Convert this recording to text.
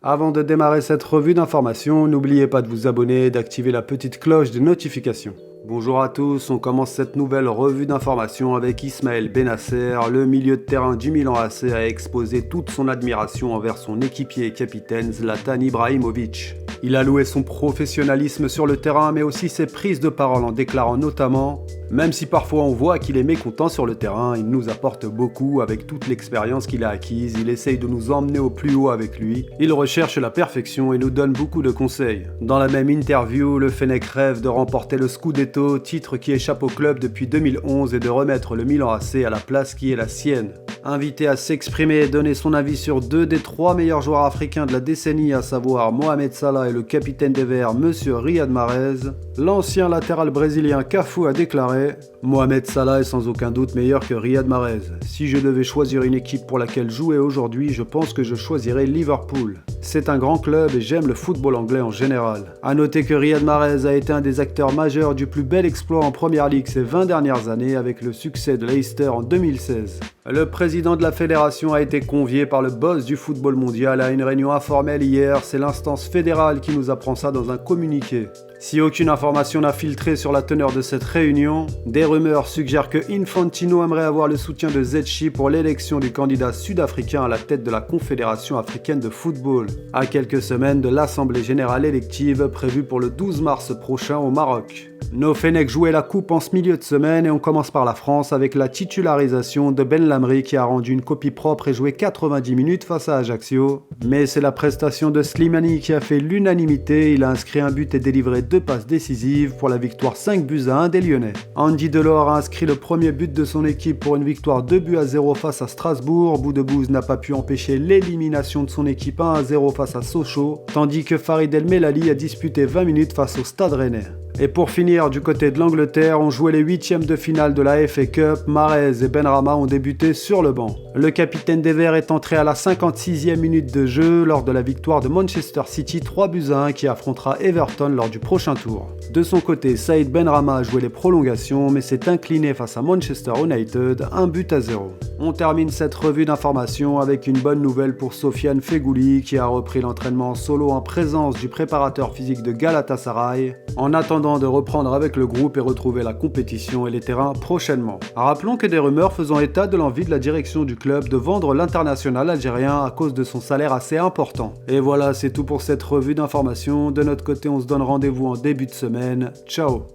Avant de démarrer cette revue d'information, n'oubliez pas de vous abonner et d'activer la petite cloche de notification. Bonjour à tous, on commence cette nouvelle revue d'information avec Ismaël Bennacer. Le milieu de terrain du Milan AC a exposé toute son admiration envers son équipier et capitaine Zlatan Ibrahimovic. Il a loué son professionnalisme sur le terrain, mais aussi ses prises de parole en déclarant notamment « Même si parfois on voit qu'il est mécontent sur le terrain, il nous apporte beaucoup avec toute l'expérience qu'il a acquise, il essaye de nous emmener au plus haut avec lui, il recherche la perfection et nous donne beaucoup de conseils. » Dans la même interview, le Fennec rêve de remporter le Scudetto, titre qui échappe au club depuis 2011 et de remettre le Milan AC à la place qui est la sienne. Invité à s'exprimer et donner son avis sur deux des trois meilleurs joueurs africains de la décennie, à savoir Mohamed Salah et le capitaine des Verts, Monsieur Riyad Mahrez, l'ancien latéral brésilien Cafu a déclaré « Mohamed Salah est sans aucun doute meilleur que Riyad Mahrez. Si je devais choisir une équipe pour laquelle jouer aujourd'hui, je pense que je choisirais Liverpool. C'est un grand club et j'aime le football anglais en général. » A noter que Riyad Mahrez a été un des acteurs majeurs du plus bel exploit en Premier League ces 20 dernières années avec le succès de Leicester en 2016. Le président de la fédération a été convié par le boss du football mondial à une réunion informelle hier, c'est l'instance fédérale qui nous apprend ça dans un communiqué. Si aucune information n'a filtré sur la teneur de cette réunion, des rumeurs suggèrent que Infantino aimerait avoir le soutien de Zetchi pour l'élection du candidat sud-africain à la tête de la Confédération africaine de football, à quelques semaines de l'Assemblée générale élective prévue pour le 12 mars prochain au Maroc. Nos Fennecs jouaient la coupe en ce milieu de semaine et on commence par la France avec la titularisation de Ben Lamry qui a rendu une copie propre et joué 90 minutes face à Ajaccio. Mais c'est la prestation de Slimani qui a fait l'unanimité, il a inscrit un but et délivré 2 passes décisives pour la victoire 5-1 des Lyonnais. Andy Delors a inscrit le premier but de son équipe pour une victoire 2-0 face à Strasbourg. Boudebouz n'a pas pu empêcher l'élimination de son équipe 1-0 face à Sochaux, tandis que Farid El Melali a disputé 20 minutes face au Stade Rennais. Et pour finir, du côté de l'Angleterre, on jouait les 8e de finale de la FA Cup, Mahrez et Benrahma ont débuté sur le banc. Le capitaine des Verts est entré à la 56e minute de jeu lors de la victoire de Manchester City 3-1 qui affrontera Everton lors du prochain tour. De son côté, Saïd Benrahma a joué les prolongations mais s'est incliné face à Manchester United 1-0. On termine cette revue d'information avec une bonne nouvelle pour Sofiane Feghouli qui a repris l'entraînement en solo en présence du préparateur physique de Galatasaray en attendant de reprendre avec le groupe et retrouver la compétition et les terrains prochainement. Rappelons que des rumeurs faisant état de l'envie de la direction du club de vendre l'international algérien à cause de son salaire assez important. Et voilà, c'est tout pour cette revue d'information. De notre côté, on se donne rendez-vous en début de semaine. Ciao!